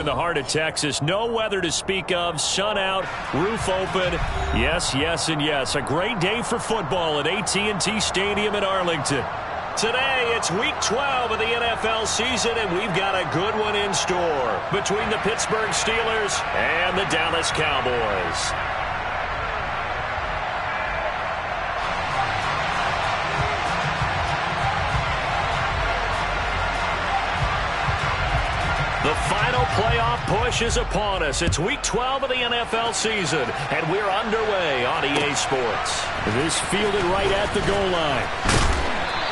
In the heart of Texas, no weather to speak of, sun out, roof open. Yes, yes, and yes. A great day for football at AT&T Stadium in Arlington. Today, it's Week 12 of the NFL season, and we've got a good one in store between the Pittsburgh Steelers and the Dallas Cowboys. The final playoff push is upon us. It's Week 12 of the NFL season, and we're underway on EA Sports. This fielded right at the goal line.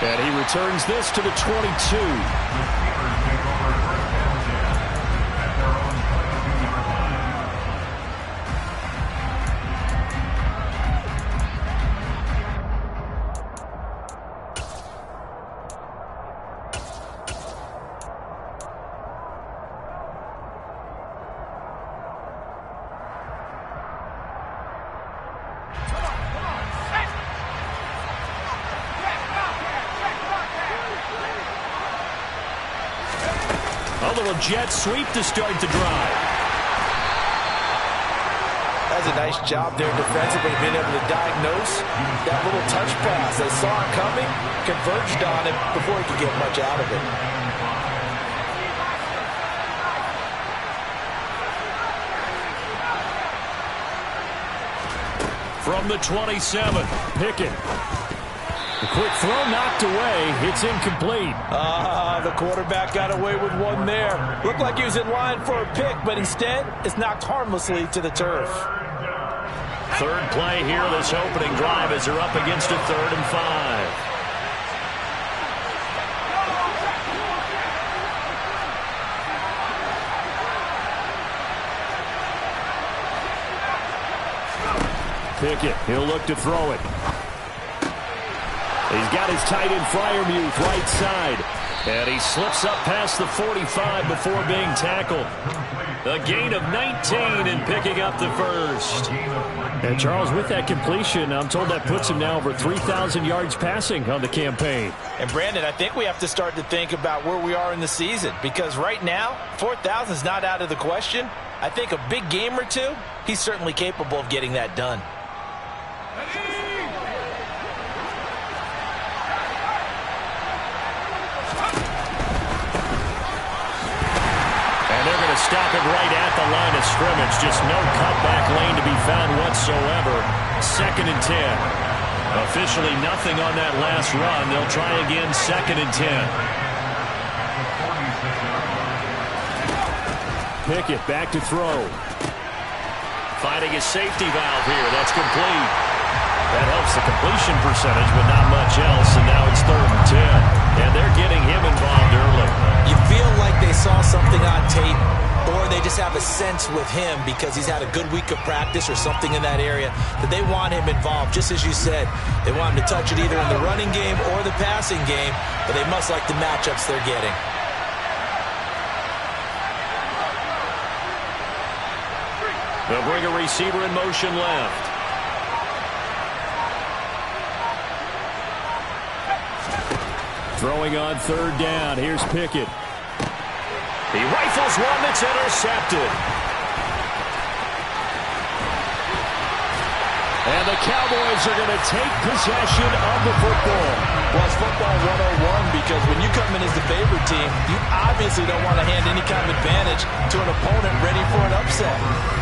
And he returns this to the 22. A little jet sweep to start the drive. That's a nice job there defensively, being able to diagnose that little touch pass. They saw it coming, converged on it before he could get much out of it. From the 27, Pickett. The quick throw knocked away. It's incomplete. The quarterback got away with one there. Looked like he was in line for a pick, but instead, it's knocked harmlessly to the turf. Third play here, this opening drive as they're up against a 3rd and 5. Pickett, he'll look to throw it. He's got his tight end Freiermuth right side. And he slips up past the 45 before being tackled. A gain of 19 and picking up the first. And Charles, with that completion, I'm told that puts him now over 3,000 yards passing on the campaign. And Brandon, I think we have to start to think about where we are in the season, because right now, 4,000 is not out of the question. I think a big game or two, he's certainly capable of getting that done. Stop it right at the line of scrimmage. Just no cutback lane to be found whatsoever. 2nd and 10. Officially nothing on that last run. They'll try again 2nd and 10. Pickett back to throw. Finding his safety valve here. That's complete. That helps the completion percentage, but not much else. And now it's 3rd and 10. And they're getting him involved early. You feel like they saw something on tape, or they just have a sense with him because he's had a good week of practice or something in that area that they want him involved. Just as you said, they want him to touch it either in the running game or the passing game, but they must like the matchups they're getting. They'll bring a receiver in motion left. Throwing on 3rd down. Here's Pickett. He rifles one that's intercepted. And the Cowboys are going to take possession of the football. Well, it's football 101 because when you come in as the favorite team, you obviously don't want to hand any kind of advantage to an opponent ready for an upset.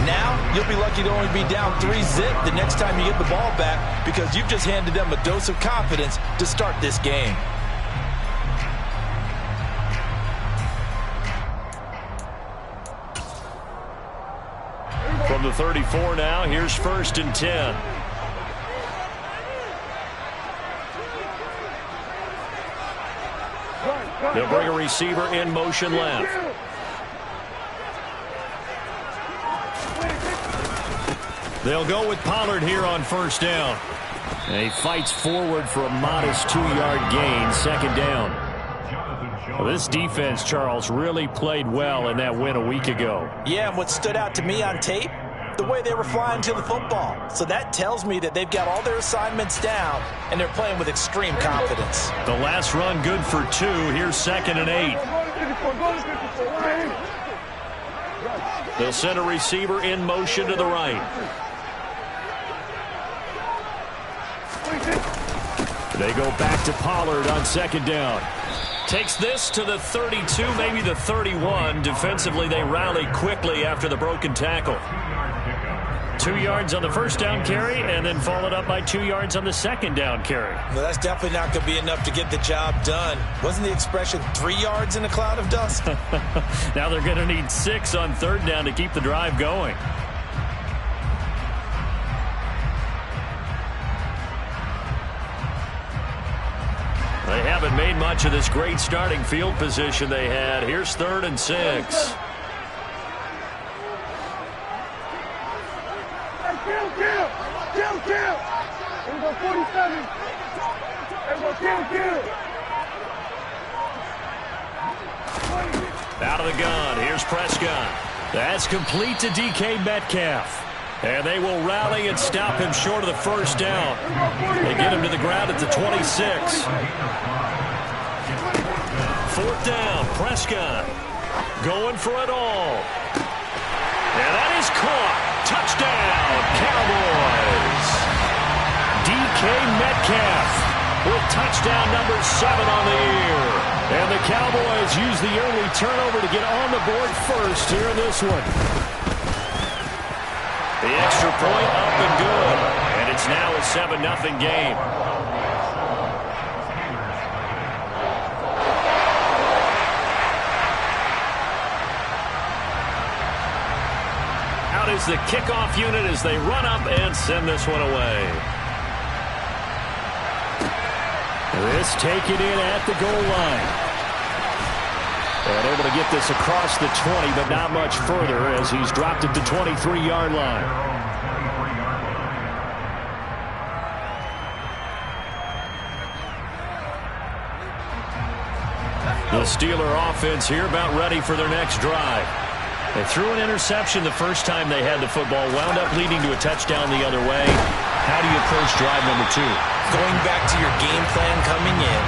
Now, you'll be lucky to only be down 3-zip the next time you get the ball back because you've just handed them a dose of confidence to start this game. From the 34 now, here's 1st and 10. They'll bring a receiver in motion left. They'll go with Pollard here on 1st down. And he fights forward for a modest 2-yard gain, 2nd down. Well, this defense, Charles, really played well in that win a week ago. Yeah, and what stood out to me on tape, the way they were flying to the football. So that tells me that they've got all their assignments down, and they're playing with extreme confidence. The last run good for 2. Here's 2nd and 8. They'll send a receiver in motion to the right. They go back to Pollard on second down. Takes this to the 32, maybe the 31. Defensively, they rally quickly after the broken tackle. 2 yards on the first down carry, and then followed up by 2 yards on the second down carry. Well, that's definitely not going to be enough to get the job done. Wasn't the expression 3 yards in a cloud of dust? Now they're going to need 6 on third down to keep the drive going. They haven't made much of this great starting field position they had. Here's 3rd and 6. Here we go, 47. Here we go, kill. Out of the gun. Here's Prescott. That's complete to DK Metcalf. And they will rally and stop him short of the first down. They get him to the ground at the 26. 4th down, Prescott going for it all. And that is caught. Touchdown, Cowboys. DK Metcalf with touchdown number 7 on the year. And the Cowboys use the early turnover to get on the board first here in this one. The extra point up and good. And it's now a 7-0 game. Out is the kickoff unit as they run up and send this one away. This taken in at the goal line. And able to get this across the 20, but not much further as he's dropped at the 23-yard line. The Steeler offense here about ready for their next drive. They threw an interception the first time they had the football, wound up leading to a touchdown the other way. How do you approach drive number 2? Going back to your game plan coming in,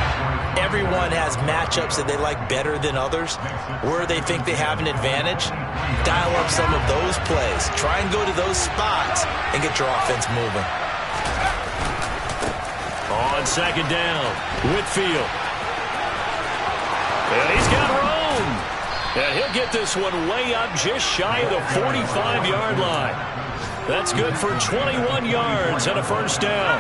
everyone has matchups that they like better than others. Where they think they have an advantage, dial up some of those plays. Try and go to those spots and get your offense moving. On second down, Whitfield. And he's got room. And he'll get this one way up just shy of the 45-yard line. That's good for 21 yards and a first down.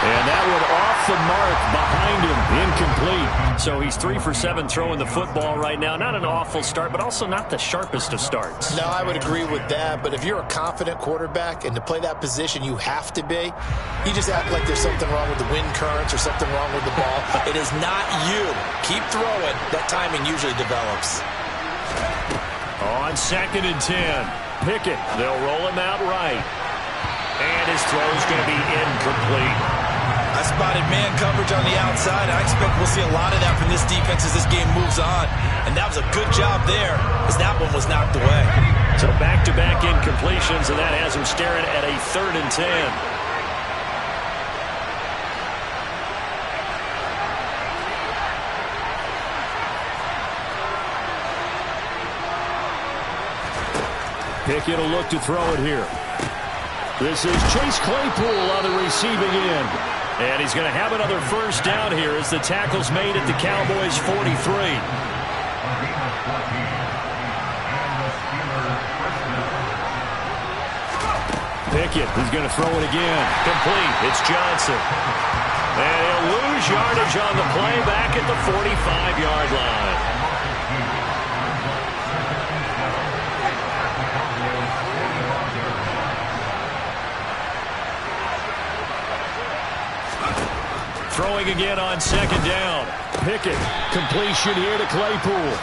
And that one off the mark behind him, incomplete. So he's 3 for 7 throwing the football right now. Not an awful start, but also not the sharpest of starts. No, I would agree with that. But if you're a confident quarterback and to play that position you have to be, you just act like there's something wrong with the wind currents or something wrong with the ball. It is not you. Keep throwing. That timing usually develops. On 2nd and 10, Pickett. They'll roll him out right. And his throw's going to be incomplete. I spotted man coverage on the outside. I expect we'll see a lot of that from this defense as this game moves on. And that was a good job there as that one was knocked away. So back-to-back incompletions, and that has him staring at a 3rd and 10. Pickett will look to throw it here. This is Chase Claypool on the receiving end. And he's going to have another first down here as the tackle's made at the Cowboys' 43. Pickett is going to throw it again. Complete. It's Johnson. And he'll lose yardage on the play back at the 45-yard line. Throwing again on 2nd down. Pickett, completion here to Claypool.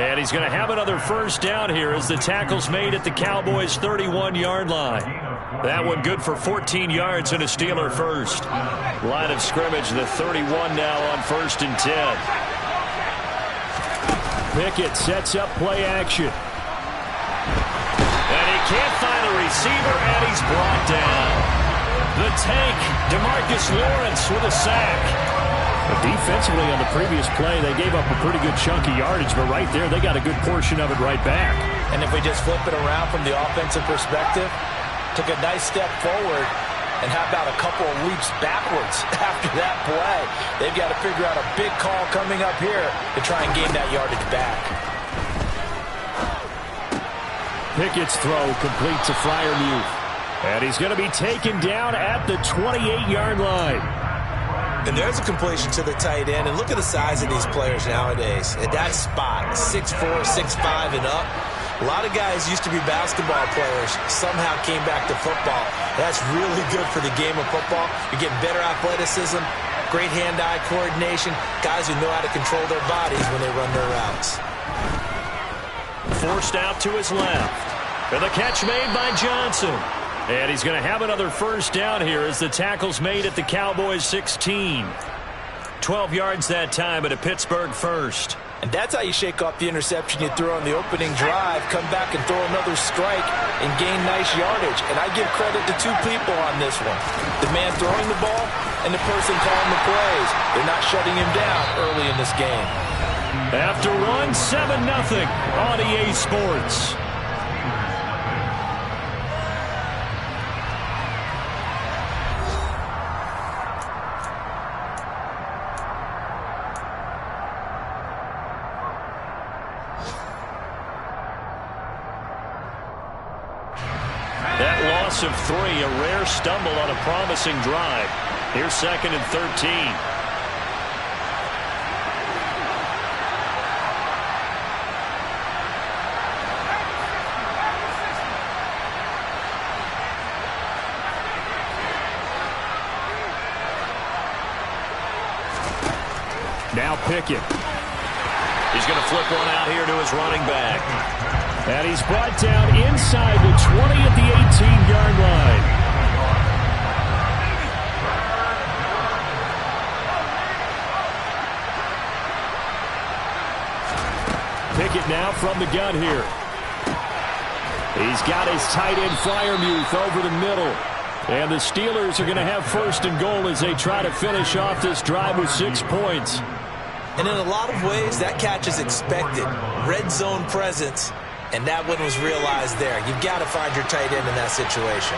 And he's going to have another first down here as the tackle's made at the Cowboys' 31-yard line. That one good for 14 yards and a Steeler first. Line of scrimmage, the 31 now on 1st and 10. Pickett sets up play action. receiver, and he's brought down. The tank, DeMarcus Lawrence with a sack. But defensively on the previous play, they gave up a pretty good chunk of yardage, but right there, they got a good portion of it right back. And if we just flip it around from the offensive perspective, took a nice step forward, and how about a couple of leaps backwards after that play? They've got to figure out a big call coming up here to try and gain that yardage back. Pickett's throw complete to Freiermuth. And he's going to be taken down at the 28-yard line. And there's a completion to the tight end. And look at the size of these players nowadays. At that spot, 6'4", 6'5", and up. A lot of guys used to be basketball players, somehow came back to football. That's really good for the game of football. You're getting better athleticism, great hand-eye coordination, guys who know how to control their bodies when they run their routes. Forced out to his left. And the catch made by Johnson. And he's going to have another first down here as the tackle's made at the Cowboys 16. 12 yards that time at a Pittsburgh first. And that's how you shake off the interception you threw on the opening drive, come back and throw another strike and gain nice yardage. And I give credit to two people on this one. The man throwing the ball and the person calling the plays. They're not shutting him down early in this game. After one, 7-0 on EA Sports. That loss of 3, a rare stumble on a promising drive. Here's 2nd and 13. Now Pickett. He's going to flip one out here to his running back. And he's brought down inside the 20 at the 18-yard line. Pickett now from the gun here. He's got his tight end Freiermuth over the middle. And the Steelers are going to have 1st and goal as they try to finish off this drive with 6 points. And in a lot of ways, that catch is expected. Red zone presence. And that one was realized there. You've got to find your tight end in that situation.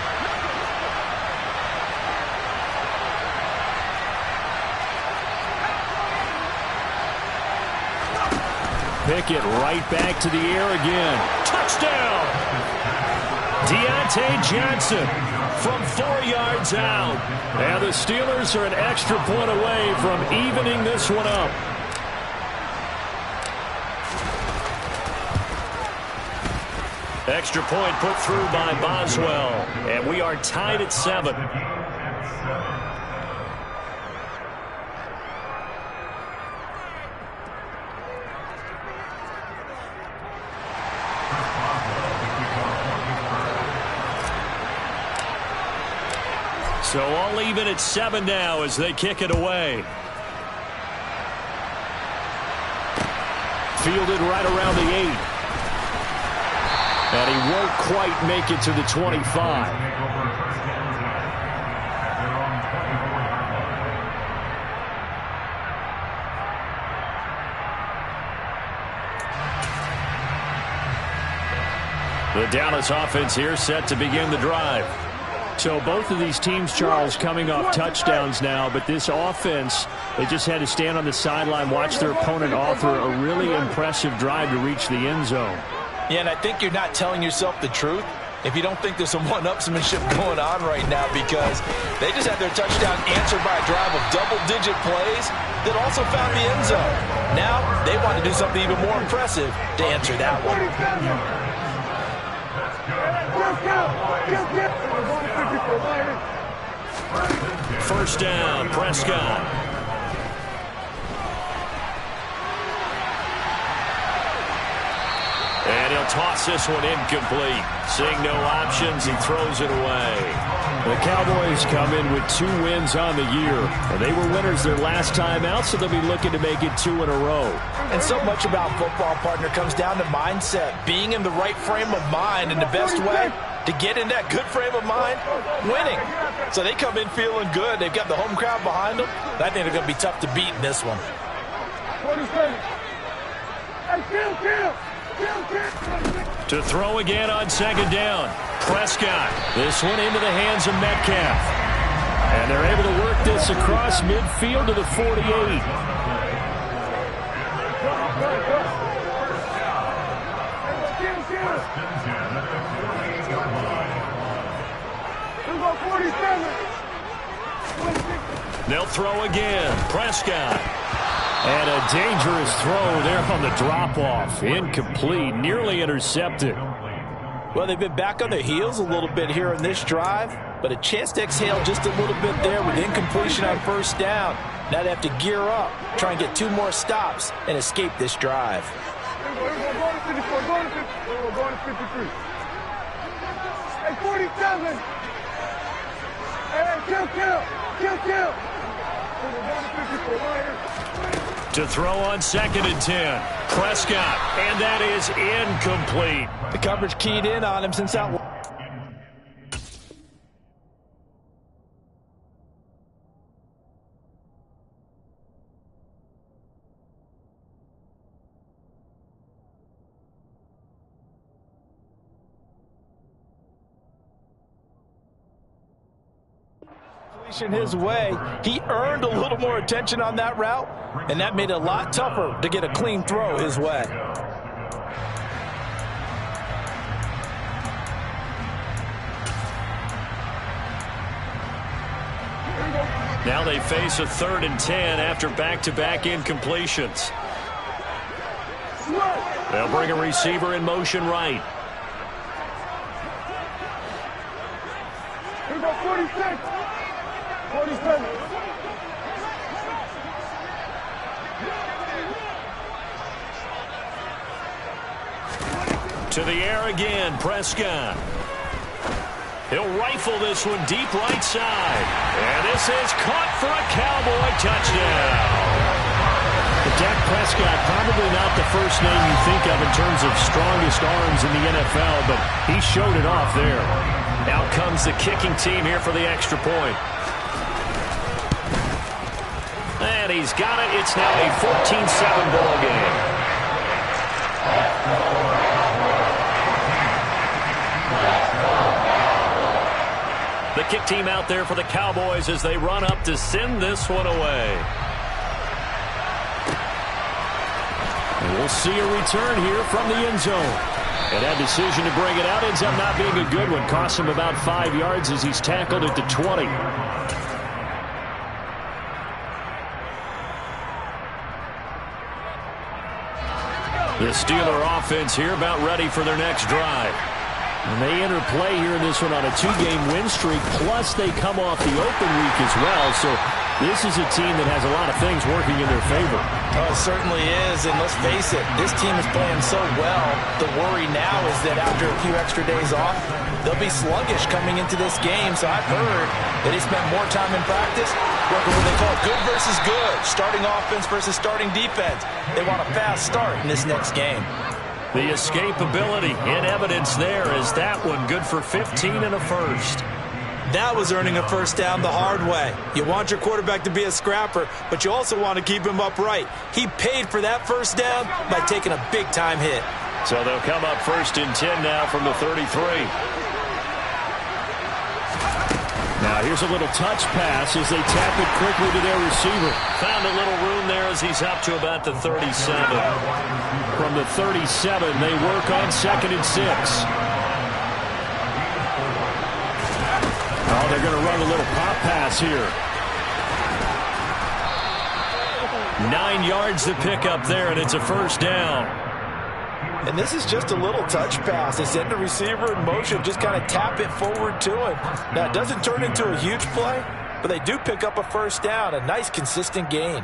Pickett right back to the air again. Touchdown! Deontay Johnson from 4 yards out. And the Steelers are an extra point away from evening this one up. Extra point put through by Boswell. And we are tied at 7. So all even at 7 now as they kick it away. Fielded right around the 8. And he won't quite make it to the 25. The Dallas offense here set to begin the drive. So both of these teams, Charles, coming off touchdowns now, but this offense, they just had to stand on the sideline, watch their opponent offer a really impressive drive to reach the end zone. Yeah, and I think you're not telling yourself the truth if you don't think there's some one-upsmanship going on right now, because they just had their touchdown answered by a drive of double-digit plays that also found the end zone. Now they want to do something even more impressive to answer that one. First down, Prescott. And he'll toss this one incomplete. Seeing no options, he throws it away. The Cowboys come in with 2 wins on the year. And they were winners their last time out, so they'll be looking to make it 2 in a row. And so much about football, partner, comes down to mindset. Being in the right frame of mind, and the best way to get in that good frame of mind, winning. So they come in feeling good. They've got the home crowd behind them. I think they're going to be tough to beat in this one. 47. Hey, kill. To throw again on second down. Prescott. This one into the hands of Metcalf. And they're able to work this across midfield to the 48. They'll throw again. Prescott. And a dangerous throw there on the drop-off. Incomplete. Nearly intercepted. Well, they've been back on their heels a little bit here in this drive, but a chance to exhale just a little bit there with incompletion on first down. Now they have to gear up, try and get 2 more stops, and escape this drive. Go to 54, go to 53. Hey, 47. Hey, kill. To throw on second and 10. Prescott, and that is incomplete. The coverage keyed in on him since that. His way, he earned a little more attention on that route, and that made it a lot tougher to get a clean throw his way. Now they face a 3rd and 10 after back-to-back incompletions. They'll bring a receiver in motion right. Here we go, 46. 47. To the air again, Prescott. He'll rifle this one deep right side. And this is caught for a Cowboy touchdown. Dak Prescott, probably not the first name you think of in terms of strongest arms in the NFL, but he showed it off there. Out comes the kicking team here for the extra point. And he's got it. It's now a 14-7 ball game. The kick team out there for the Cowboys as they run up to send this one away. And we'll see a return here from the end zone. And that decision to bring it out ends up not being a good one. Cost him about 5 yards as he's tackled at the 20. The Steeler offense here about ready for their next drive. And they enter play here in this one on a 2-game win streak, plus they come off the open week as well. So this is a team that has a lot of things working in their favor. Oh, it certainly is, and let's face it, this team is playing so well. The worry now is that after a few extra days off, they'll be sluggish coming into this game. So I've heard that they spent more time in practice working what they call good versus good, starting offense versus starting defense. They want a fast start in this next game. The escapability in evidence there is that one good for 15 and a first. That was earning a first down the hard way. You want your quarterback to be a scrapper, but you also want to keep him upright. He paid for that first down by taking a big-time hit. So they'll come up 1st and 10 now from the 33. Now here's a little touch pass as they tap it quickly to their receiver. Found a little room there as he's up to about the 37. From the 37, they work on 2nd and 6. Oh, they're going to run a little pop pass here. 9 yards to pick up there, and it's a first down. And this is just a little touch pass. They send the receiver in motion, just kind of tap it forward to him. Now, it doesn't turn into a huge play, but they do pick up a first down, a nice, consistent gain.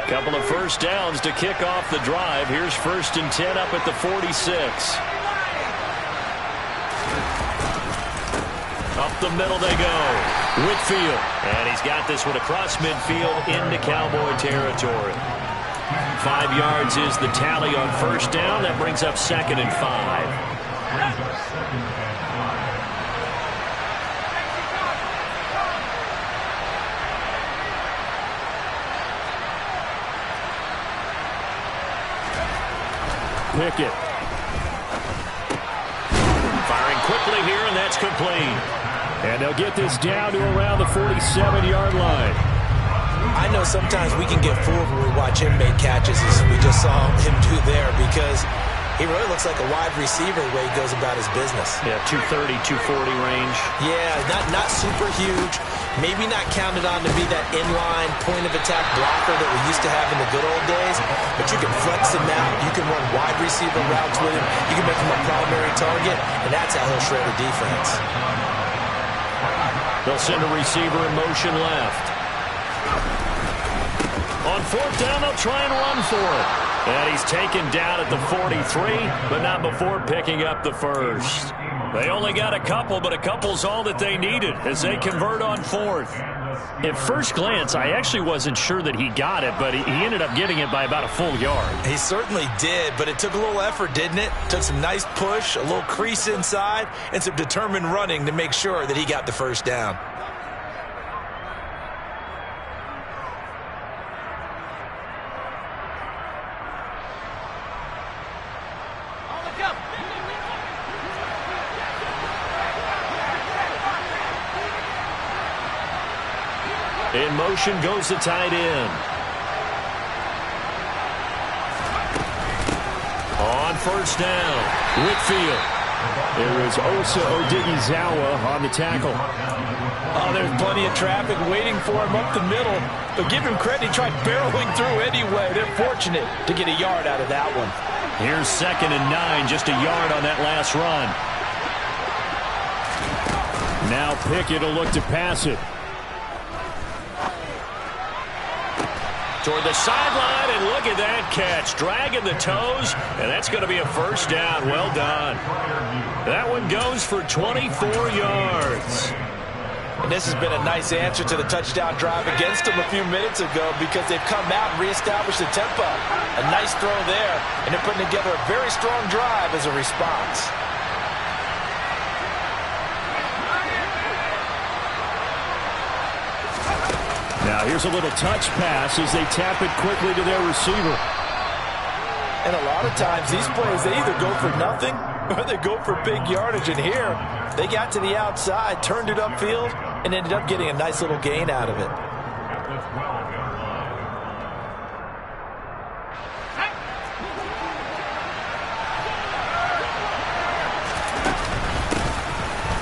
Couple of first downs to kick off the drive. Here's 1st and 10 up at the 46. Up the middle they go. Whitfield. And he's got this one across midfield into Cowboy territory. 5 yards is the tally on first down. That brings up 2nd and 5. Pickett. Firing quickly here, and that's complete. And they'll get this down to around the 47-yard line. I know sometimes we can get fooled when we watch him make catches, as we just saw him do there, because he really looks like a wide receiver the way he goes about his business. Yeah, 230, 240 range. Yeah, not super huge. Maybe not counted on to be that inline point-of-attack blocker that we used to have in the good old days, but you can flex him out. You can run wide receiver routes with him. You can make him a primary target, and that's how he'll shred a defense. They'll send a receiver in motion left. On fourth down, they'll try and run for it. And he's taken down at the 43, but not before picking up the first. They only got a couple, but a couple's all that they needed as they convert on fourth. At first glance, I actually wasn't sure that he got it, but he ended up getting it by about a full yard. He certainly did, but it took a little effort, didn't it? Took some nice push, a little crease inside, and some determined running to make sure that he got the first down. In motion goes the tight end. On first down, Whitfield. There is Osa Odighizuwa on the tackle. Oh, there's plenty of traffic waiting for him up the middle. But give him credit, he tried barreling through anyway. They're fortunate to get a yard out of that one. Here's 2nd and 9, just a yard on that last run. Now Pickett will look to pass it. Toward the sideline, and look at that catch. Dragging the toes, and that's going to be a first down. Well done. That one goes for 24 yards. And this has been a nice answer to the touchdown drive against them a few minutes ago, because they've come out and reestablished the tempo. A nice throw there, and they're putting together a very strong drive as a response. Now here's a little touch pass as they tap it quickly to their receiver. And a lot of times these plays, they either go for nothing or they go for big yardage. And here, they got to the outside, turned it upfield, and ended up getting a nice little gain out of it.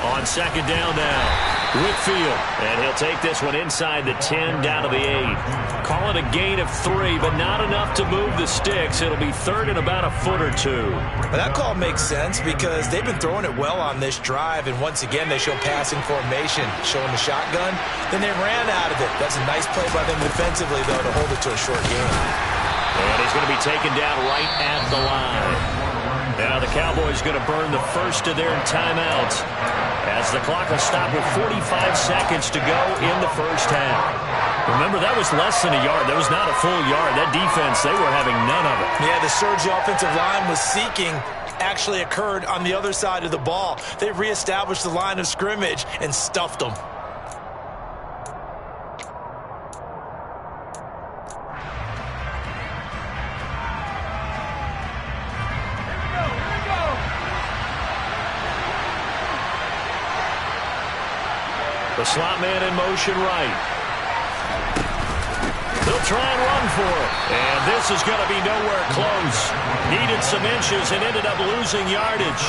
On 2nd down now. Whitfield, and he'll take this one inside the 10 down to the 8. Call it a gain of 3, but not enough to move the sticks. It'll be 3rd and about a foot or 2. Well, that call makes sense because they've been throwing it well on this drive, and once again they show passing formation, showing the shotgun. Then they ran out of it. That's a nice play by them defensively, though, to hold it to a short gain. And he's going to be taken down right at the line. Now the Cowboys going to burn the first of their timeouts as the clock will stop with 45 seconds to go in the first half. Remember, that was less than a yard. That was not a full yard. That defense, they were having none of it. Yeah, the surge the offensive line was seeking actually occurred on the other side of the ball. They reestablished the line of scrimmage and stuffed them. The slot man in motion right. They'll try and run for it. And this is going to be nowhere close. Needed some inches and ended up losing yardage.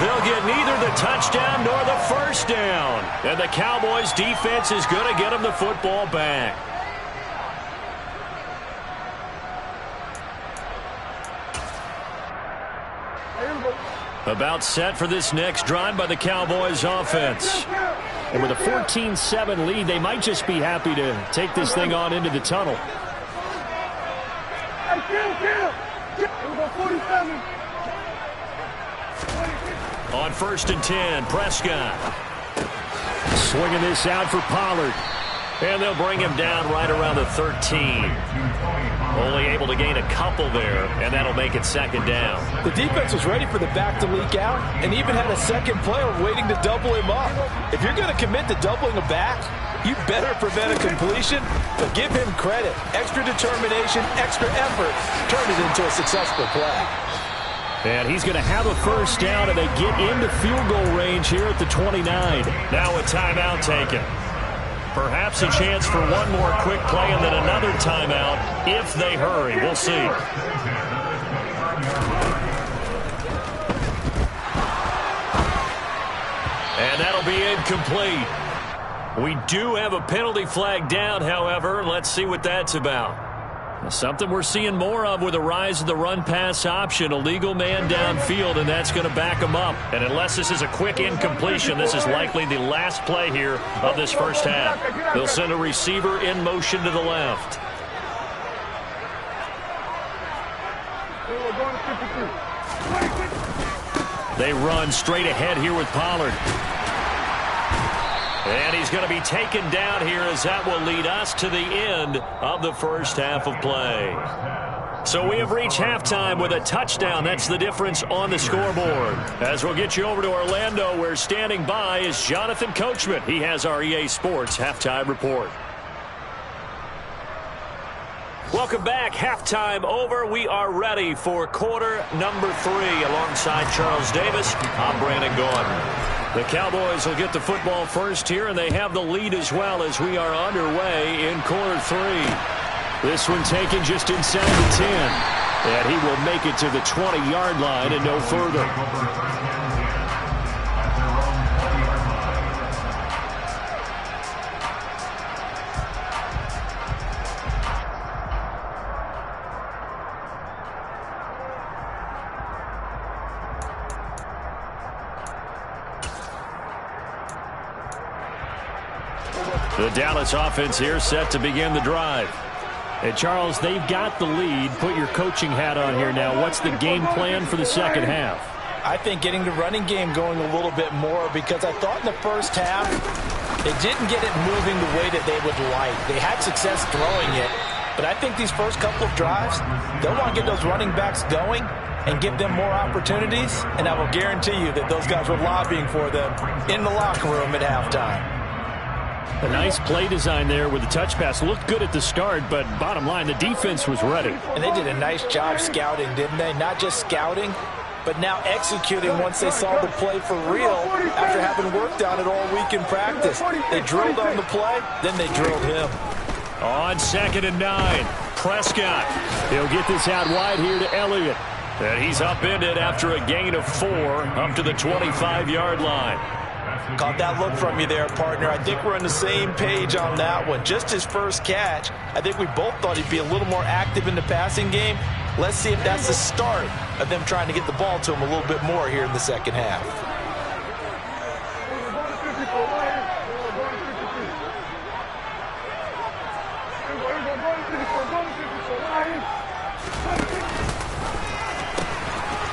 They'll get neither the touchdown nor the first down. And the Cowboys defense is going to get them the football back. About set for this next drive by the Cowboys offense. And with a 14-7 lead, they might just be happy to take this thing on into the tunnel. On 1st and 10, Prescott. Swinging this out for Pollard. And they'll bring him down right around the 13. Only able to gain a couple there, and that'll make it second down. The defense was ready for the back to leak out and even had a second player waiting to double him up. If you're going to commit to doubling a back, you better prevent a completion, but give him credit. Extra determination, extra effort, turn it into a successful play. And he's going to have a first down, and they get into field goal range here at the 29. Now a timeout taken. Perhaps a chance for one more quick play and then another timeout if they hurry. We'll see. And that'll be incomplete. We do have a penalty flag down, however. Let's see what that's about. Something we're seeing more of with the rise of the run-pass option. A legal man downfield, and that's going to back him up. And unless this is a quick incompletion, this is likely the last play here of this first half. They'll send a receiver in motion to the left. They run straight ahead here with Pollard. And he's going to be taken down here as that will lead us to the end of the first half of play. So we have reached halftime with a touchdown. That's the difference on the scoreboard. As we'll get you over to Orlando, where standing by is Jonathan Coachman. He has our EA Sports halftime report. Welcome back. Halftime over. We are ready for quarter number 3. Alongside Charles Davis, I'm Brandon Gaudin. The Cowboys will get the football first here, and they have the lead as well as we are underway in quarter 3. This one taken just inside the 10. And he will make it to the 20-yard line and no further. The Dallas offense here set to begin the drive. And Charles, they've got the lead. Put your coaching hat on here now. What's the game plan for the second half? I think getting the running game going a little bit more, because I thought in the first half they didn't get it moving the way that they would like. They had success throwing it, but I think these first couple of drives, they'll want to get those running backs going and give them more opportunities, and I will guarantee you that those guys were lobbying for them in the locker room at halftime. A nice play design there with the touch pass. Looked good at the start, but bottom line, the defense was ready. And they did a nice job scouting, didn't they? Not just scouting, but now executing once they saw the play for real after having worked on it all week in practice. They drilled on the play, then they drilled him. On 2nd and 9, Prescott. He'll get this out wide here to Elliott. And he's upended after a gain of 4 up to the 25-yard line. Caught that look from you there, partner. I think we're on the same page on that one. Just his first catch. I think we both thought he'd be a little more active in the passing game. Let's see if that's the start of them trying to get the ball to him a little bit more here in the second half.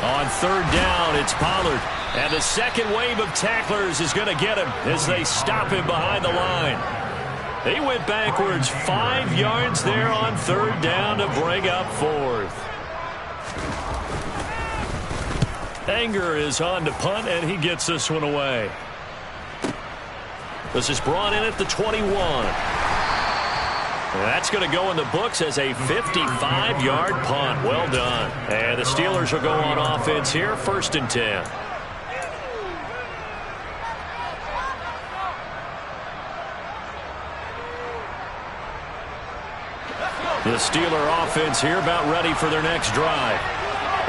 On 3rd down, it's Pollard. And the second wave of tacklers is going to get him as they stop him behind the line. He went backwards 5 yards there on 3rd down to bring up 4th. Anger is on to punt, and he gets this one away. This is brought in at the 21. That's going to go in the books as a 55-yard punt. Well done. And the Steelers will go on offense here, 1st and 10. The Steeler offense here about ready for their next drive.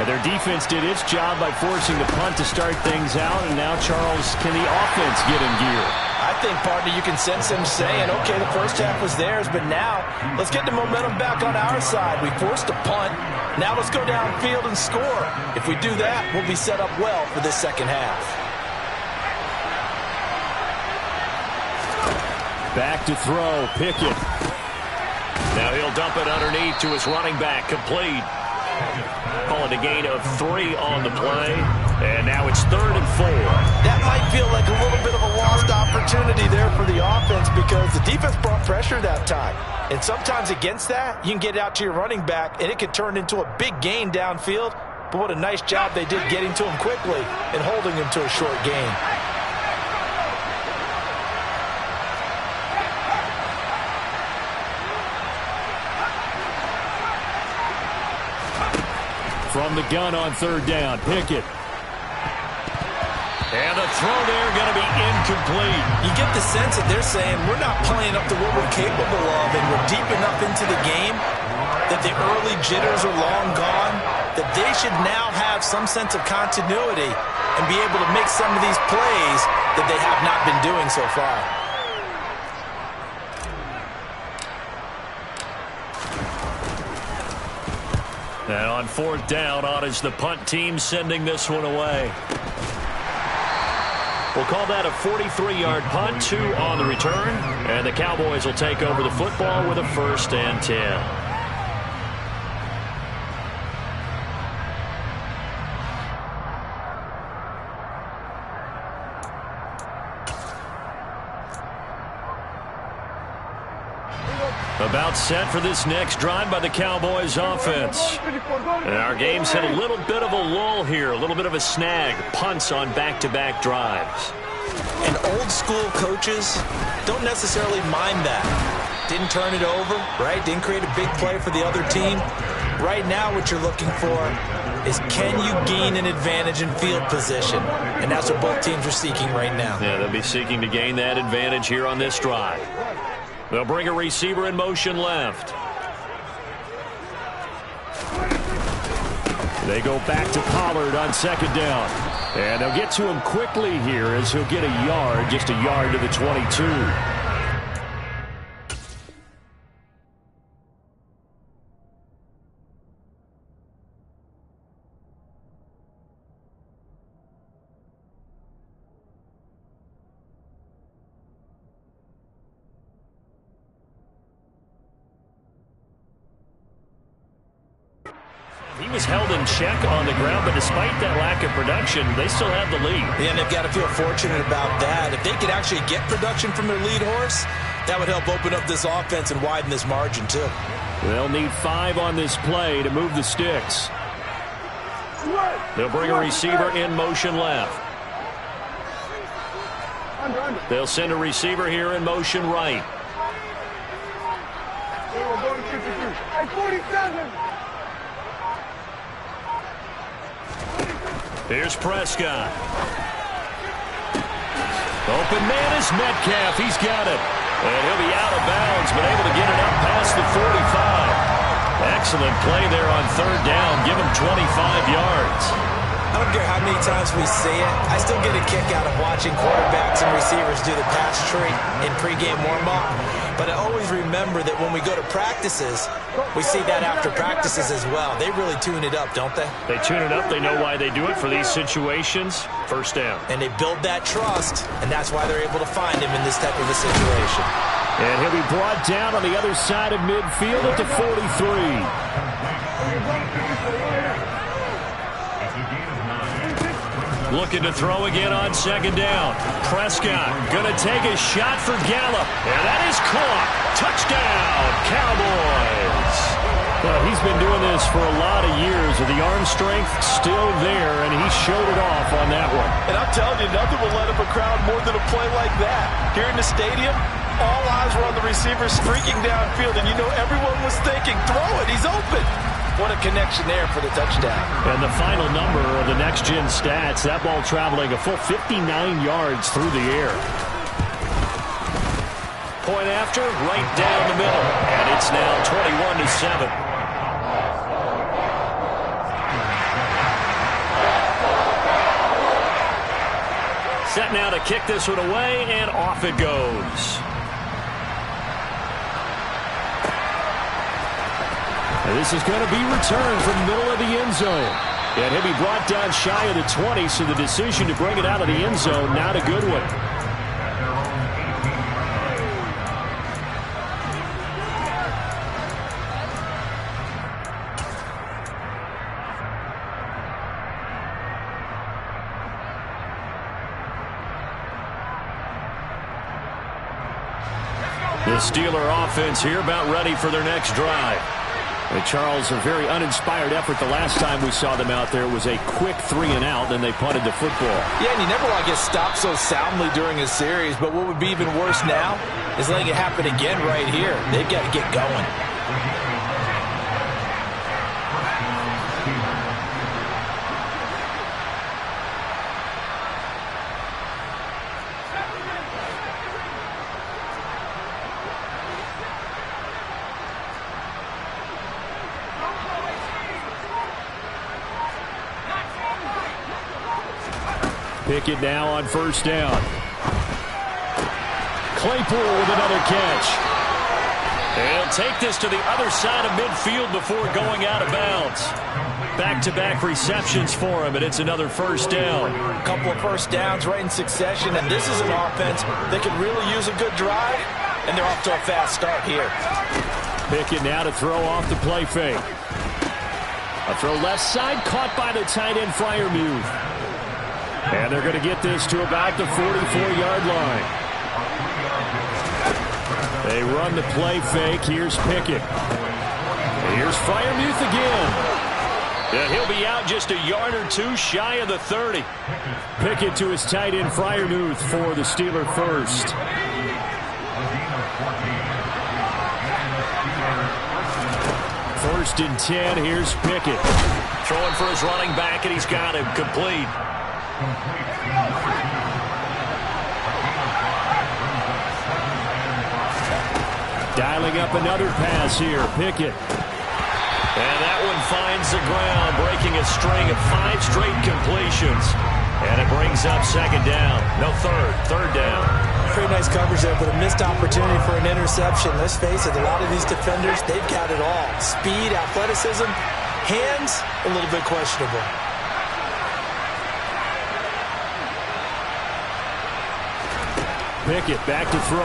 And their defense did its job by forcing the punt to start things out. And now, Charles, can the offense get in gear? I think, partner, you can sense them saying, okay, the first half was theirs, but now let's get the momentum back on our side. We forced a punt. Now let's go downfield and score. If we do that, we'll be set up well for this second half. Back to throw, Pickett. Now he'll dump it underneath to his running back, complete. Call it a gain of 3 on the play. And now it's 3rd and 4. That might feel like a little bit of a lost opportunity there for the offense because the defense brought pressure that time. And sometimes against that, you can get out to your running back, and it could turn into a big gain downfield. But what a nice job they did getting to him quickly and holding him to a short gain. From the gun on 3rd down, Pickett. And the throw there going to be incomplete. You get the sense that they're saying we're not playing up to what we're capable of, and we're deep enough into the game that the early jitters are long gone, that they should now have some sense of continuity and be able to make some of these plays that they have not been doing so far. And on 4th down, on is the punt team sending this one away. We'll call that a 43-yard punt, 2 on the return. And the Cowboys will take over the football with a 1st and 10. About set for this next drive by the Cowboys offense. And our game's hit a little bit of a lull here, a little bit of a snag. Punts on back-to-back drives. And old school coaches don't necessarily mind that. Didn't turn it over, right? Didn't create a big play for the other team. Right now what you're looking for is can you gain an advantage in field position? And that's what both teams are seeking right now. Yeah, they'll be seeking to gain that advantage here on this drive. They'll bring a receiver in motion left. They go back to Pollard on 2nd down. And they'll get to him quickly here as he'll get a yard, just a yard to the 22. He was held in check on the ground, but despite that lack of production, they still have the lead. Yeah, and they've got to feel fortunate about that. If they could actually get production from their lead horse, that would help open up this offense and widen this margin too. They'll need 5 on this play to move the sticks. They'll bring a receiver in motion left. They'll send a receiver here in motion right. 47. Here's Prescott. Open man is Metcalf. He's got it. And he'll be out of bounds, but able to get it up past the 45. Excellent play there on 3rd down. Give him 25 yards. I don't care how many times we see it. I still get a kick out of watching quarterbacks and receivers do the pass tree in pregame warm-up. But I always remember that when we go to practices, we see that after practices as well. They really tune it up, don't they? They tune it up. They know why they do it for these situations. 1st down. And they build that trust, and that's why they're able to find him in this type of a situation. And he'll be brought down on the other side of midfield at the 43. Looking to throw again on 2nd down. Prescott going to take a shot for Gallup. And that is caught. Touchdown, Cowboys. Well, he's been doing this for a lot of years, with the arm strength still there, and he showed it off on that one. And I'm telling you, nothing will let up a crowd more than a play like that. Here in the stadium, all eyes were on the receiver streaking downfield, and you know everyone was thinking, throw it, he's open. What a connection there for the touchdown. And the final number of the next-gen stats, that ball traveling a full 59 yards through the air. Point after, right down the middle. And it's now 21-7. Set now to kick this one away, and off it goes. And this is going to be returned from the middle of the end zone. And he'll be brought down shy of the 20, so the decision to bring it out of the end zone, not a good one. The Steeler offense here about ready for their next drive. And Charles, a very uninspired effort the last time we saw them out there was a quick 3-and-out, and they punted the football. Yeah, and you never want to get stopped so soundly during a series, but what would be even worse now is letting it happen again right here. They've got to get going. Pickett now on first down. Claypool with another catch. He'll take this to the other side of midfield before going out of bounds. Back-to-back receptions for him, and it's another first down. A couple of first downs right in succession, and this is an offense that could really use a good drive, and they're off to a fast start here. Pickett now to throw off the play fake. A throw left side, caught by the tight end Freiermuth. And they're going to get this to about the 44-yard line. They run the play fake. Here's Pickett. Here's Freiermuth again. Yeah, he'll be out just a yard or two shy of the 30. Pickett to his tight end Freiermuth for the Steeler first. First and 10. Here's Pickett. Throwing for his running back, and he's got him complete. Dialing up another pass here. Pickett. And that one finds the ground, breaking a string of 5 straight completions. And it brings up second down. No, third down. Pretty nice coverage there, but a missed opportunity for an interception. Let's face it, a lot of these defenders, they've got it all. Speed, athleticism, hands, a little bit questionable. Pickett back to throw.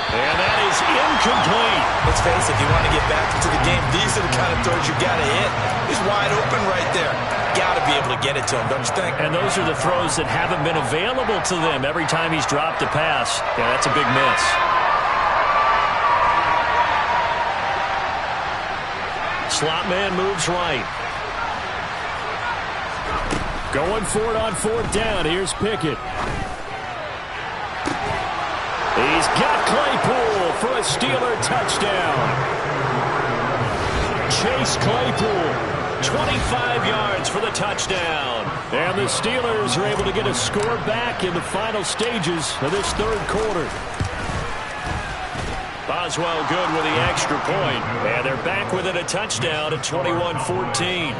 And that is incomplete. Let's face it, if you want to get back into the game, these are the kind of throws you got to hit. He's wide open right there. Got to be able to get it to him, don't you think? And those are the throws that haven't been available to them every time he's dropped a pass. Yeah, that's a big miss. Slot man moves right. Going for it on fourth down. Here's Pickett. He's got Claypool for a Steeler touchdown. Chase Claypool, 25 yards for the touchdown. And the Steelers are able to get a score back in the final stages of this third quarter. Boswell good with the extra point. And they're back within a touchdown at 21-14.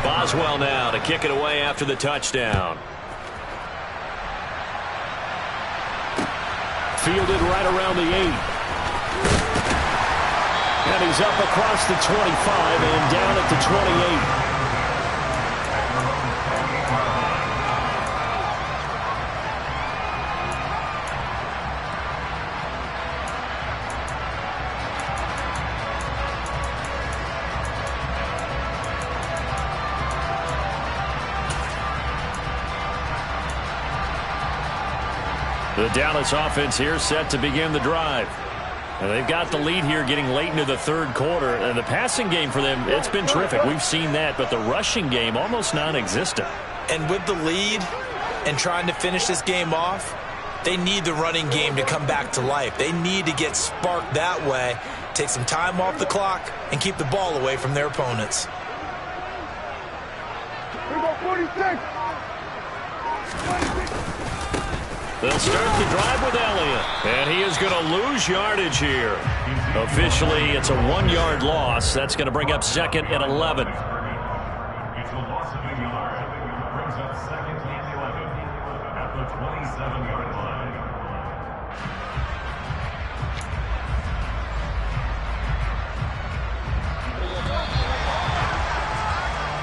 Boswell now to kick it away after the touchdown. Fielded right around the 8. And he's up across the 25 and down at the 28. The Dallas offense here set to begin the drive. And they've got the lead here getting late into the third quarter. And the passing game for them, it's been terrific. We've seen that, but the rushing game almost non-existent. And with the lead and trying to finish this game off, they need the running game to come back to life. They need to get sparked that way, take some time off the clock, and keep the ball away from their opponents. We go 46. They'll start the drive with Elliott. And he is going to lose yardage here. Officially, it's a 1-yard loss. That's going to bring up second and 11. It's a loss of a yard. It brings up second and 11 at the 27-yard line.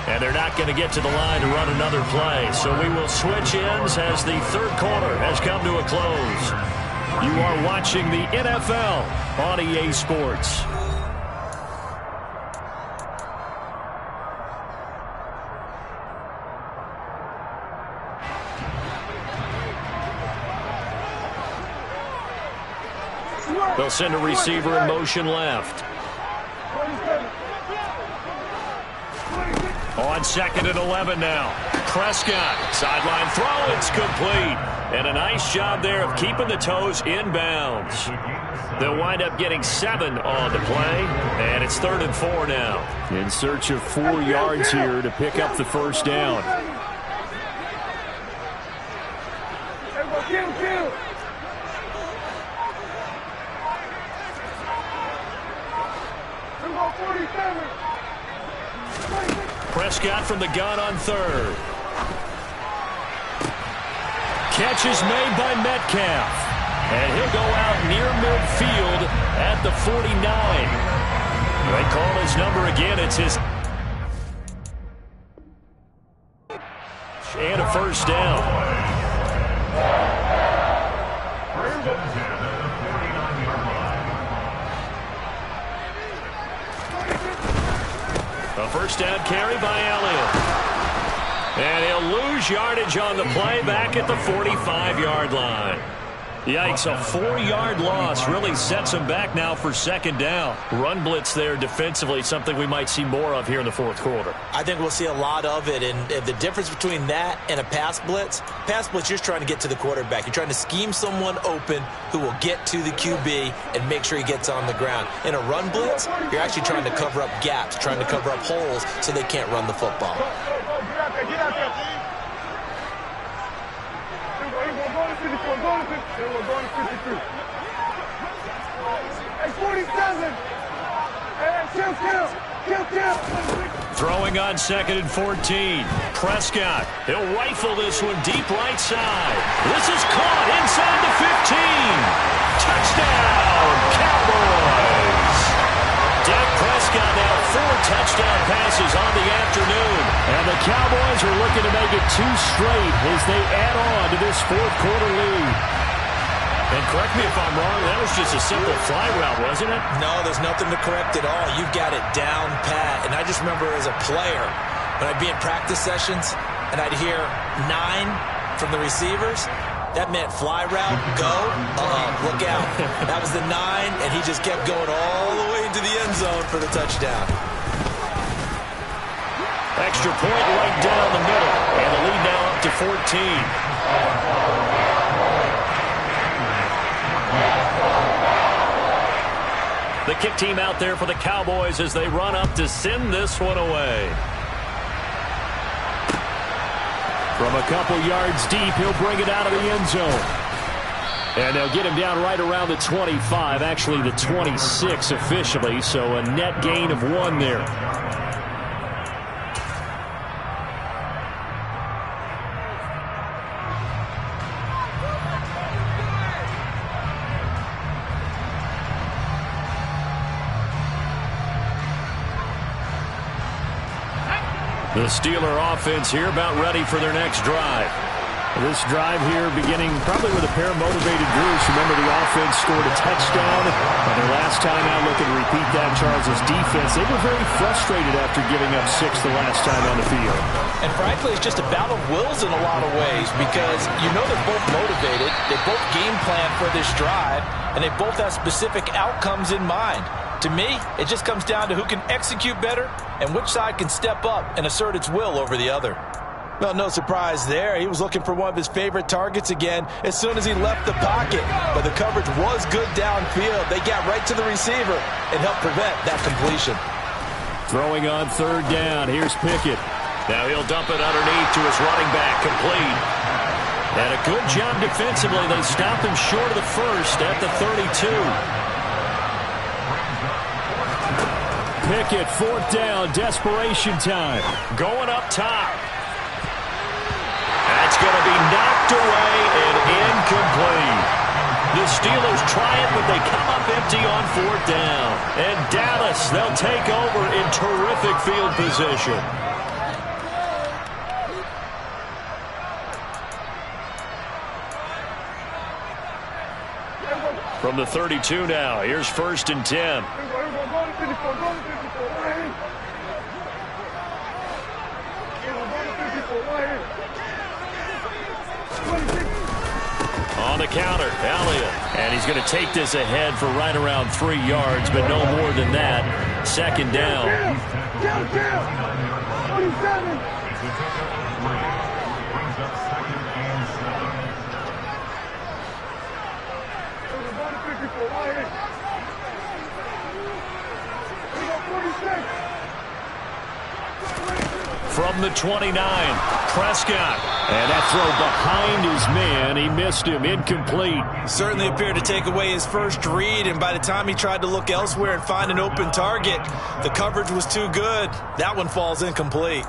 And they're not going to get to the line to run another play. So we will switch ends as the third quarter has come to a close. You are watching the NFL on EA Sports. They'll send a receiver in motion left. On 2nd and 11 now. Prescott, sideline throw, it's complete. And a nice job there of keeping the toes inbounds. They'll wind up getting 7 on the play, and it's 3rd and 4 now. In search of 4 yards here to pick up the first down. Prescott from the gun on 3rd. Catch is made by Metcalf. And he'll go out near midfield at the 49. They call his number again. It's his. And a first down. A first down carry by Elliott. And he'll lose yardage on the play back at the 45-yard line. Yikes, a 4-yard loss really sets him back now for 2nd down. Run blitz there defensively, something we might see more of here in the 4th quarter. I think we'll see a lot of it, and the difference between that and a pass blitz, you're just trying to get to the quarterback. You're trying to scheme someone open who will get to the QB and make sure he gets on the ground. In a run blitz, you're actually trying to cover up gaps, trying to cover up holes so they can't run the football. Throwing on 2nd and 14. Prescott, he'll rifle this one deep right side. This is caught inside the 15. Touchdown, Cowboys. Dak Prescott now 4 touchdown passes on the afternoon. And the Cowboys are looking to make it 2 straight as they add on to this 4th quarter lead. And correct me if I'm wrong, that was just a simple fly route, wasn't it? No, there's nothing to correct at all. You've got it down pat. And I just remember as a player, when I'd be in practice sessions and I'd hear 9 from the receivers, that meant fly route, go, look out. That was the 9, and he just kept going all the way into the end zone for the touchdown. Extra point right down the middle. And the lead now up to 14. The kick team out there for the Cowboys as they run up to send this one away. From a couple yards deep, he'll bring it out of the end zone. And they'll get him down right around the 25, actually the 26 officially, so a net gain of 1 there. The Steeler offense here about ready for their next drive. This drive here beginning probably with a pair of motivated groups. Remember, the offense scored a touchdown on their last time out. Looking to repeat that. Charles' defense, they were very frustrated after giving up 6 the last time on the field. And frankly, it's just a battle of wills in a lot of ways because you know they're both motivated. They both game plan for this drive, and they both have specific outcomes in mind. To me, it just comes down to who can execute better and which side can step up and assert its will over the other. Well, no surprise there. He was looking for one of his favorite targets again as soon as he left the pocket. But the coverage was good downfield. They got right to the receiver and helped prevent that completion. Throwing on 3rd down. Here's Pickett. Now he'll dump it underneath to his running back, complete. And a good job defensively. They stop him short of the first at the 32. Pickett, 4th down, desperation time. Going up top. That's going to be knocked away and incomplete. The Steelers try it, but they come up empty on 4th down. And Dallas, they'll take over in terrific field position. From the 32 now, here's 1st and 10. On the counter, Elliott. And he's going to take this ahead for right around 3 yards, but no more than that. Second down. Down. 27. Brings up second and 7. From the 29, Prescott. And that throw behind his man. He missed him. Incomplete. Certainly appeared to take away his first read, and by the time he tried to look elsewhere and find an open target, the coverage was too good. That one falls incomplete.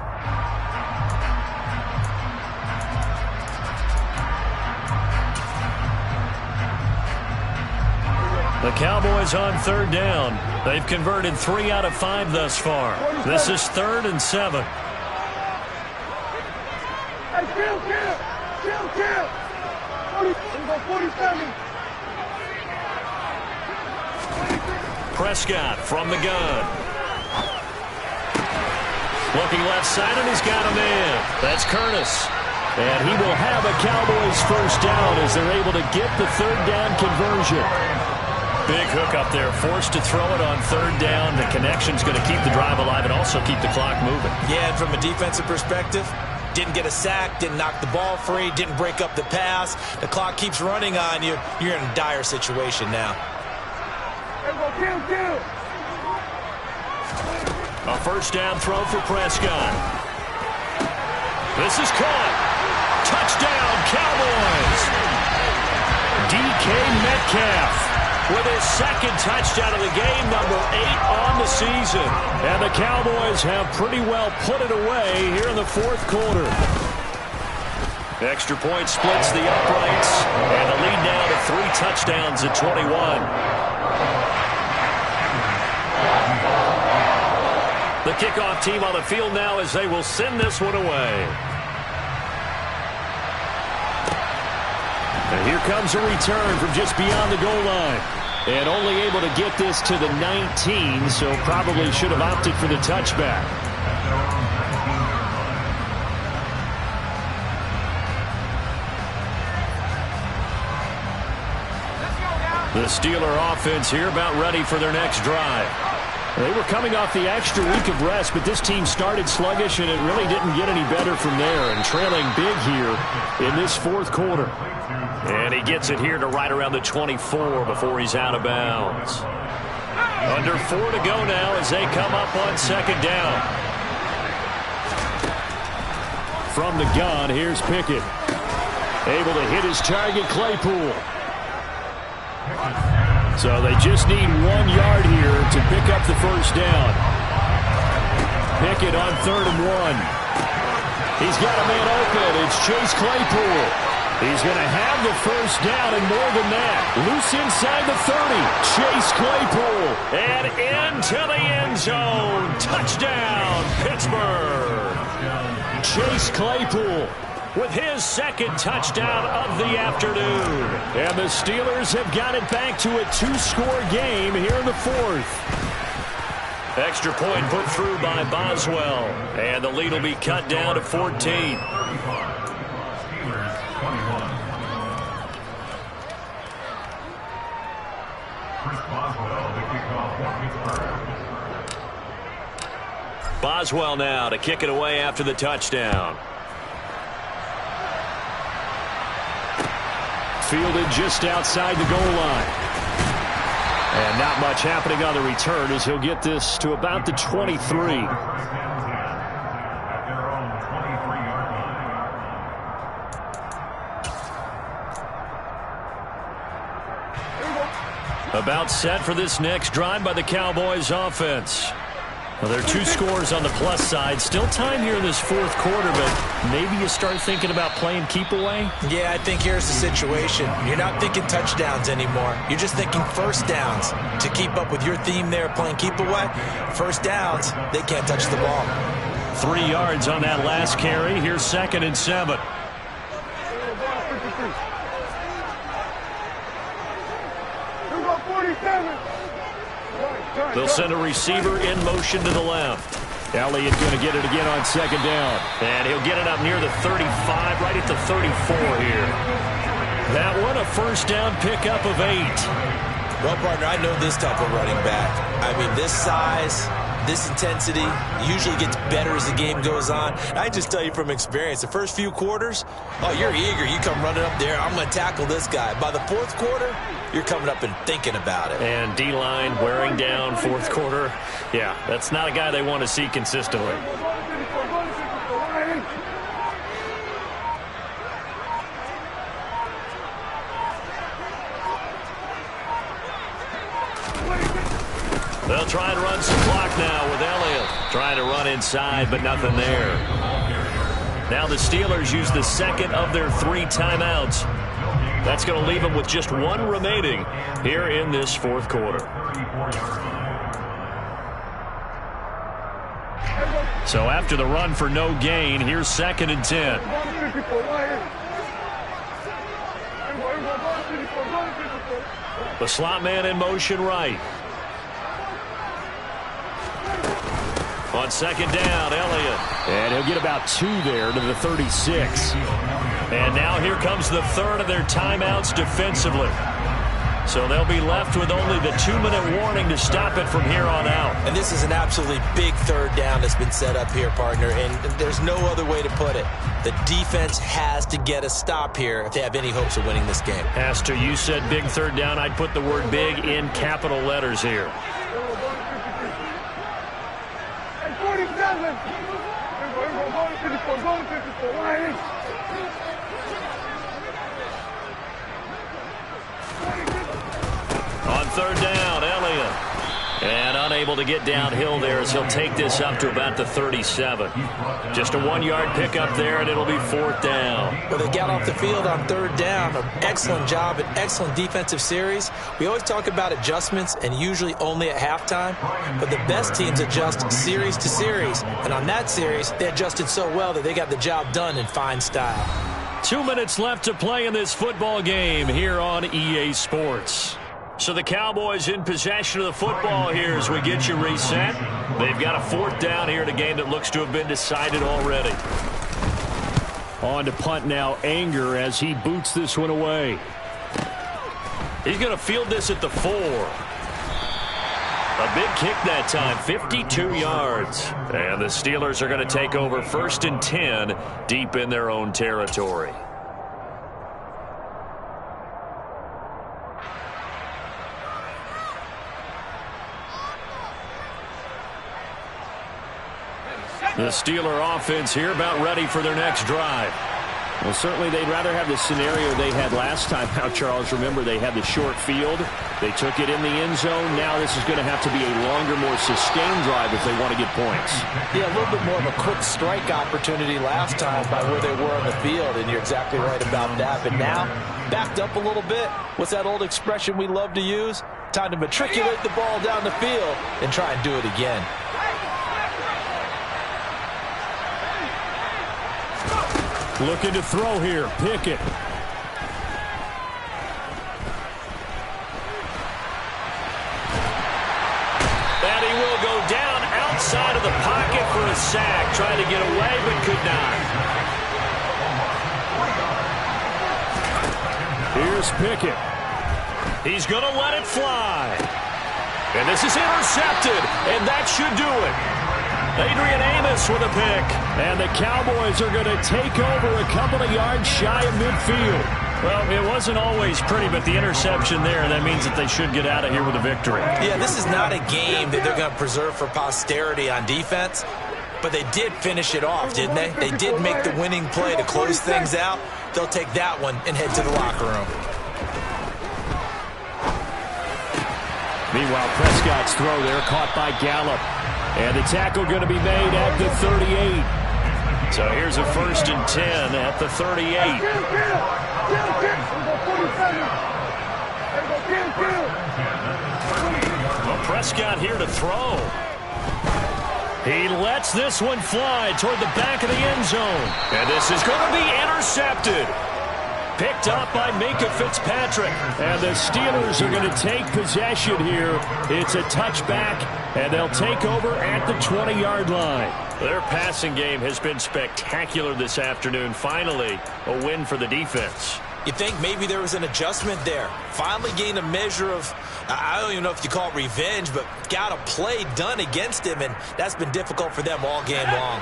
The Cowboys on third down. They've converted 3 out of 5 thus far. This is 3rd and 7. Hey, kill. 47. Prescott from the gun. Looking left side, and he's got a man. That's Curtis. And he will have a Cowboys first down as they're able to get the 3rd down conversion. Big hook up there, forced to throw it on 3rd down. The connection's going to keep the drive alive and also keep the clock moving. Yeah, and from a defensive perspective, didn't get a sack, didn't knock the ball free, didn't break up the pass. The clock keeps running on you. You're in a dire situation now. Kill. A first down throw for Prescott. This is caught. Touchdown, Cowboys. DK Metcalf with his 2nd touchdown of the game, number 8 on the season. And the Cowboys have pretty well put it away here in the 4th quarter. Extra point splits the uprights, and the lead now to 3 touchdowns at 21. The kickoff team on the field now as they will send this one away. And here comes a return from just beyond the goal line. And only able to get this to the 19, so probably should have opted for the touchback. The Steeler offense here about ready for their next drive. They were coming off the extra week of rest, but this team started sluggish, and it really didn't get any better from there, and trailing big here in this 4th quarter. And he gets it here to right around the 24 before he's out of bounds. Under 4 to go now as they come up on 2nd down. From the gun, here's Pickett. Able to hit his target, Claypool. So they just need 1 yard here to pick up the first down. Pickett on 3rd and 1. He's got a man open. It's Chase Claypool. He's going to have the first down and more than that. Loose inside the 30. Chase Claypool. And into the end zone. Touchdown, Pittsburgh. Chase Claypool with his 2nd touchdown of the afternoon. And the Steelers have got it back to a 2-score game here in the 4th. Extra point put through by Boswell. And the lead will be cut down to 14. Boswell now to kick it away after the touchdown. Fielded just outside the goal line. And not much happening on the return as he'll get this to about the 23. About set for this next drive by the Cowboys offense. Well, there are 2 scores on the plus side. Still time here in this 4th quarter, but maybe you start thinking about playing keep away? Yeah, I think here's the situation. You're not thinking touchdowns anymore. You're just thinking first downs. To keep up with your theme there, playing keep away, first downs, they can't touch the ball. 3 yards on that last carry. Here's 2nd and 7. They'll send a receiver in motion to the left. Elliott going to get it again on 2nd down. And he'll get it up near the 35, right at the 34 here. That one, a first down pickup of 8. Well, partner, I know this type of running back. I mean, this size, this intensity usually gets better as the game goes on. I just tell you from experience, the first few quarters, oh, you're eager. You come running up there, I'm going to tackle this guy. By the fourth quarter, you're coming up and thinking about it. And D-line wearing down fourth quarter. Yeah, that's not a guy they want to see consistently. They'll try and run some clock now with Elliott. Trying to run inside, but nothing there. Now the Steelers use the second of their 3 timeouts. That's going to leave them with just 1 remaining here in this fourth quarter. So after the run for no gain, here's 2nd and 10. The slot man in motion right. On 2nd down, Elliott. And he'll get about 2 there to the 36. And now here comes the 3rd of their timeouts defensively. So they'll be left with only the 2-minute warning to stop it from here on out. And this is an absolutely big 3rd down that's been set up here, partner. And there's no other way to put it. The defense has to get a stop here if they have any hopes of winning this game. Has to. You said big 3rd down. I'd put the word big in capital letters here. 47. On 3rd down, Elliott. And unable to get downhill there as he'll take this up to about the 37. Just a 1-yard pickup there, and it'll be 4th down. Well, they got off the field on 3rd down. An excellent job, an excellent defensive series. We always talk about adjustments, and usually only at halftime. But the best teams adjust series to series. And on that series, they adjusted so well that they got the job done in fine style. 2 minutes left to play in this football game here on EA Sports. So the Cowboys in possession of the football here as we get you reset. They've got a 4th down here in a game that looks to have been decided already. On to punt now, Anger as he boots this one away. He's going to field this at the 4. A big kick that time, 52 yards. And the Steelers are going to take over 1st and 10 deep in their own territory. The Steeler offense here about ready for their next drive. Well, certainly they'd rather have the scenario they had last time out, Charles. Remember, they had the short field. They took it in the end zone. Now this is going to have to be a longer, more sustained drive if they want to get points. Yeah, a little bit more of a quick strike opportunity last time by where they were on the field, and you're exactly right about that. But now, backed up a little bit. What's that old expression we love to use? Time to matriculate the ball down the field and try and do it again. Looking to throw here. Pickett. And he will go down outside of the pocket for a sack. Trying to get away, but could not. Here's Pickett. He's going to let it fly. And this is intercepted, and that should do it. Adrian Amos with a pick. And the Cowboys are going to take over a couple of yards shy of midfield. Well, it wasn't always pretty, but the interception there, that means that they should get out of here with a victory. Yeah, this is not a game that they're going to preserve for posterity on defense, but they did finish it off, didn't they? They did make the winning play to close things out. They'll take that one and head to the locker room. Meanwhile, Prescott's throw there caught by Gallup. And the tackle going to be made at the 38. So here's a 1st and 10 at the 38. Well, Prescott here to throw. He lets this one fly toward the back of the end zone. And this is going to be intercepted. Picked up by Minkah Fitzpatrick. And the Steelers are going to take possession here. It's a touchback, and they'll take over at the 20-yard line. Their passing game has been spectacular this afternoon. Finally, a win for the defense. You think maybe there was an adjustment there. Finally gained a measure of, I don't even know if you call it revenge, but got a play done against him, and that's been difficult for them all game long.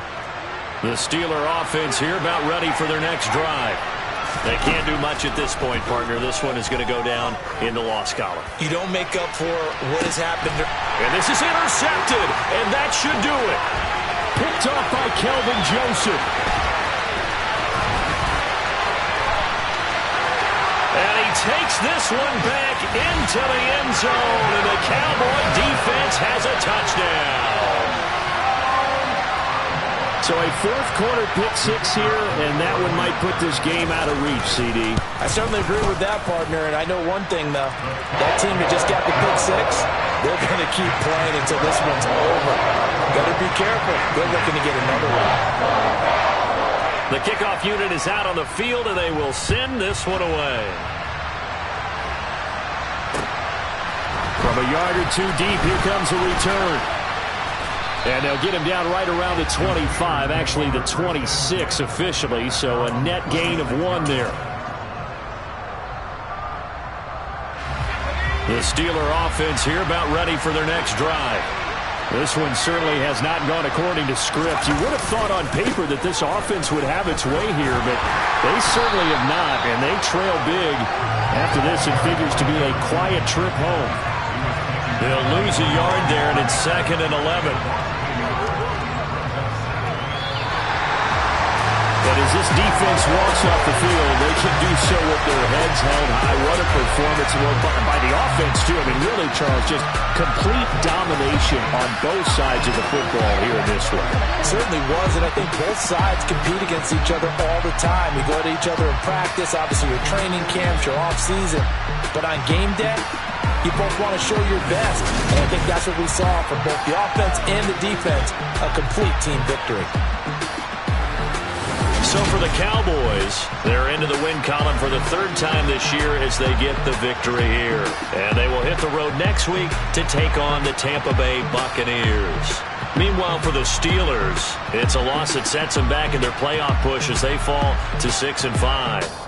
The Steeler offense here about ready for their next drive. They can't do much at this point, partner. This one is going to go down in the loss column. You don't make up for what has happened. And this is intercepted, and that should do it. Picked off by Kelvin Joseph. And he takes this one back into the end zone, and the Cowboy defense has a touchdown. So a fourth-quarter pick-six here, and that one might put this game out of reach, CD. I certainly agree with that, partner, and I know one thing, though. That team that just got the pick-six, they're going to keep playing until this one's over. Better be careful. They're looking to get another one. The kickoff unit is out on the field, and they will send this one away. From a yard or two deep, here comes a return. And they'll get him down right around the 25, actually the 26 officially, so a net gain of 1 there. The Steeler offense here about ready for their next drive. This one certainly has not gone according to script. You would have thought on paper that this offense would have its way here, but they certainly have not, and they trail big. After this, it figures to be a quiet trip home. They'll lose a yard there, and it's 2nd and 11. But as this defense walks off the field, they can do so with their heads held high. What a performance by the offense, too. I mean, really, Charles, just complete domination on both sides of the football here in this one. It certainly was, and I think both sides compete against each other all the time. You go to each other in practice, obviously your training camps, your off-season. But on game day, you both want to show your best. And I think that's what we saw from both the offense and the defense, a complete team victory. So for the Cowboys, they're into the win column for the 3rd time this year as they get the victory here. And they will hit the road next week to take on the Tampa Bay Buccaneers. Meanwhile, for the Steelers, it's a loss that sets them back in their playoff push as they fall to 6-5.